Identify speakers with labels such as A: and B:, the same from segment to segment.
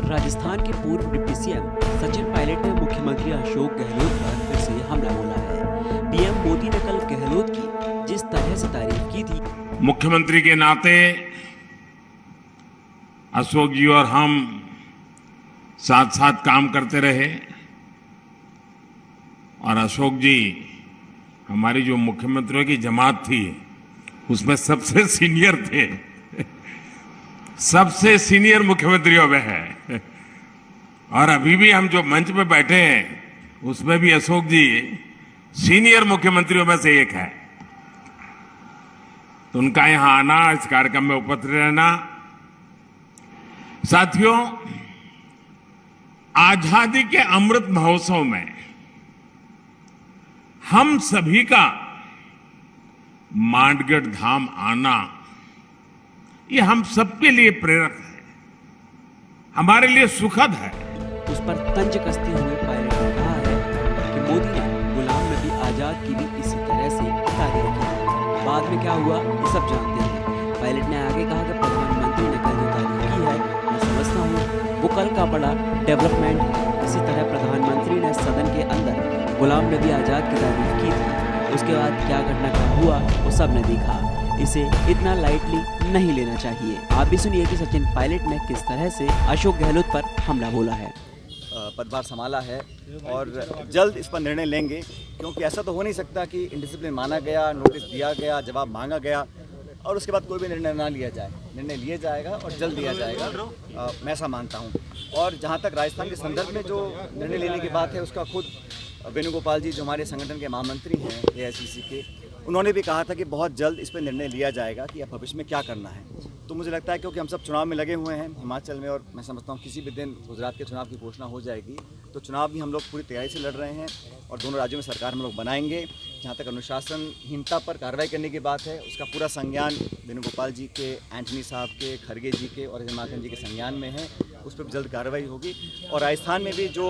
A: राजस्थान के पूर्व deputy CM Sachin Pilot ने मुख्यमंत्री अशोक गहलोत पर फिर से हमला बोला है। पीएम मोदी ने कल गहलोत की जिस तरह से तारीफ की थी,
B: मुख्यमंत्री के नाते अशोक जी और हम साथ साथ काम करते रहे और अशोक जी हमारी जो मुख्यमंत्रियों की जमात थी उसमें सबसे सीनियर थे, सबसे सीनियर मुख्यमंत्रियों में है। और अभी भी हम जो मंच पे बैठे हैं उसमें भी अशोक जी सीनियर मुख्यमंत्रियों में से एक है। तो उनका यहां आना, इस कार्यक्रम में उपस्थित रहना, साथियों, आजादी के अमृत महोत्सव में हम सभी का मांडगढ़ धाम आना, ये हम सबके लिए प्रेरक है, हमारे लिए सुखद है।
A: उस पर तंज कसते हुए पायलट ने कहा है कि मोदी ने गुलाम नबी आजाद की भी इसी तरह से तारीफ की। बाद में क्या हुआ ये सब जानते हैं। पायलट ने आगे कहा कि प्रधानमंत्री ने कल जो तारीफ की है मैं समझता हूँ वो कल का बड़ा डेवलपमेंट है। इसी तरह प्रधानमंत्री ने सदन के अंदर गुलाम नबी आजाद की तारीफ की थी। उसके बाद क्या घटनाक्रम हुआ वो सब ने देखा। इसे इतना लाइटली नहीं लेना चाहिए। आप भी सुनिए कि सचिन पायलट ने किस तरह से अशोक गहलोत पर हमला बोला है।
C: पदभार संभाला है और जल्द इस पर निर्णय लेंगे, क्योंकि ऐसा तो हो नहीं सकता कि इंडिसिप्लिन माना गया, नोटिस दिया गया, जवाब मांगा गया और उसके बाद कोई भी निर्णय ना लिया जाए। निर्णय लिया जाएगा और जल्द लिया जाएगा, मैं ऐसा मानता हूँ। और जहाँ तक राजस्थान के संदर्भ में जो निर्णय लेने की बात है, उसका खुद वेणुगोपाल जी जो हमारे संगठन के महामंत्री हैं एआईसीसी के, उन्होंने भी कहा था कि बहुत जल्द इस पर निर्णय लिया जाएगा कि अब भविष्य में क्या करना है। तो मुझे लगता है क्योंकि हम सब चुनाव में लगे हुए हैं हिमाचल में, और मैं समझता हूँ किसी भी दिन गुजरात के चुनाव की घोषणा हो जाएगी, तो चुनाव भी हम लोग पूरी तैयारी से लड़ रहे हैं और दोनों राज्यों में सरकार हम लोग बनाएंगे। जहाँ तक अनुशासनहीनता पर कार्रवाई करने की बात है, उसका पूरा संज्ञान वेणुगोपाल जी के, एंटनी साहब के, खड़गे जी के और हिमाचल जी के संज्ञान में है। उस पर जल्द कार्रवाई होगी। और राजस्थान में भी जो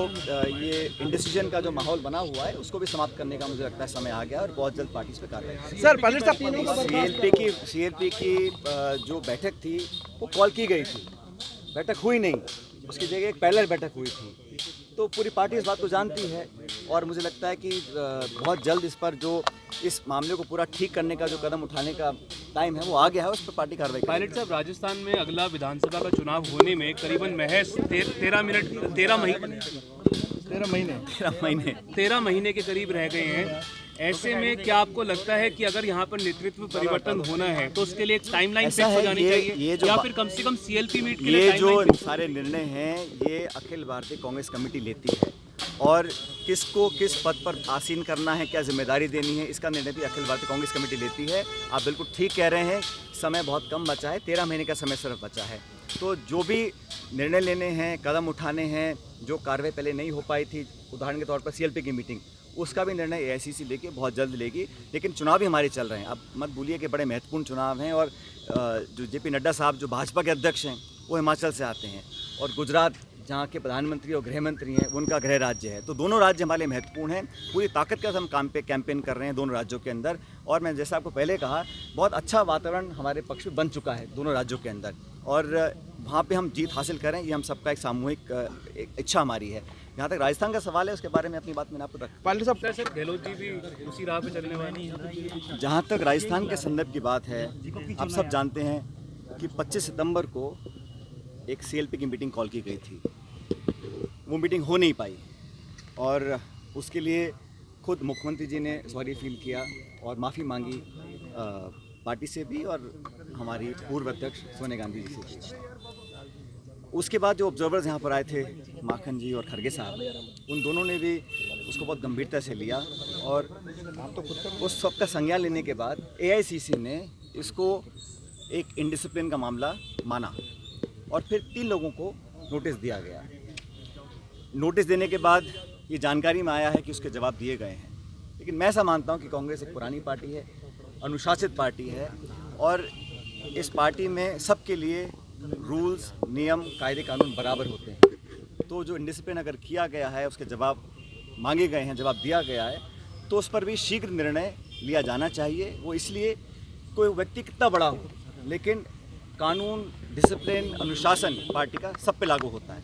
C: ये इंडिसीजन का जो माहौल बना हुआ है उसको भी समाप्त करने का मुझे लगता है समय आ गया और बहुत जल्द पार्टी इस पर कार्रवाई।
D: सर पायलट साहब,
C: सीएलपी की जो बैठक थी वो कॉल की गई थी, बैठक हुई नहीं, उसकी जगह एक पैरेलल बैठक हुई थी। तो पूरी पार्टी इस बात को जानती है और मुझे लगता है कि बहुत जल्द इस पर जो इस मामले को पूरा ठीक करने का जो कदम उठाने का टाइम है वो आ गया है, उस पर पार्टी कार्रवाई।
D: पायलट साहब, राजस्थान में अगला विधानसभा का चुनाव होने में करीबन महज 13 महीने के करीब रह गए हैं। ऐसे में क्या आपको लगता है कि अगर यहाँ पर नेतृत्व परिवर्तन होना है तो उसके लिए एक टाइमलाइन फिक्स हो जानी चाहिए, या फिर कम से कम सीएलपी मीट के लिए
C: ये जो सारे निर्णय हैं ये अखिल भारतीय कांग्रेस कमेटी लेती है और किसको किस पद पर आसीन करना है, क्या जिम्मेदारी देनी है, इसका निर्णय भी अखिल भारतीय कांग्रेस कमेटी लेती है। आप बिल्कुल ठीक कह रहे हैं, समय बहुत कम बचा है, 13 महीने का समय सिर्फ बचा है। तो जो भी निर्णय लेने हैं, कदम उठाने हैं, जो कार्रवाई पहले नहीं हो पाई थी, उदाहरण के तौर पर सीएलपी की मीटिंग, उसका भी निर्णय एआईसीसी लेके बहुत जल्द लेगी। लेकिन चुनाव भी हमारे चल रहे हैं, अब मत भूलिए कि बड़े महत्वपूर्ण चुनाव हैं। और जो जेपी नड्डा साहब जो भाजपा के अध्यक्ष हैं वो हिमाचल से आते हैं और गुजरात जहाँ के प्रधानमंत्री और गृह मंत्री हैं उनका गृह राज्य है। तो दोनों राज्य हमारे लिए महत्वपूर्ण हैं। पूरी ताकत के साथ हम कैंपेन कर रहे हैं दोनों राज्यों के अंदर। और मैं जैसा आपको पहले कहा, बहुत अच्छा वातावरण हमारे पक्ष में बन चुका है दोनों राज्यों के अंदर और वहाँ पे हम जीत हासिल करें, ये हम सबका एक सामूहिक इच्छा हमारी है। जहाँ तक राजस्थान का सवाल है उसके बारे में अपनी बात मैंने आपको रखा।
D: पायलट साहब, सर गहलोत जी भी उसी राह पे चलने वाली हैं।
C: जहाँ तक राजस्थान के संदर्भ की बात है, आप सब जानते हैं कि 25 सितंबर को एक सीएलपी की मीटिंग कॉल की गई थी, वो मीटिंग हो नहीं पाई और उसके लिए खुद मुख्यमंत्री जी ने सॉरी फील किया और माफ़ी मांगी पार्टी से भी और हमारी पूर्व अध्यक्ष सोनिया गांधी जी से भी। उसके बाद जो ऑब्जर्वर्स यहाँ पर आए थे, माखन जी और खड़गे साहब, उन दोनों ने भी उसको बहुत गंभीरता से लिया और उस सब का संज्ञान लेने के बाद एआईसीसी ने इसको एक इंडिसिप्लिन का मामला माना और फिर 3 लोगों को नोटिस दिया गया। नोटिस देने के बाद ये जानकारी में आया है कि उसके जवाब दिए गए हैं। लेकिन मैं ऐसा मानता हूँ कि कांग्रेस एक पुरानी पार्टी है, अनुशासित पार्टी है और इस पार्टी में सबके लिए रूल्स, नियम, कायदे कानून बराबर होते हैं। तो जो इंडिसिप्लिन अगर किया गया है, उसके जवाब मांगे गए हैं, जवाब दिया गया है, तो उस पर भी शीघ्र निर्णय लिया जाना चाहिए। वो इसलिए कोई व्यक्ति कितना बड़ा हो, लेकिन कानून, डिसिप्लिन, अनुशासन पार्टी का सब पे लागू होता है।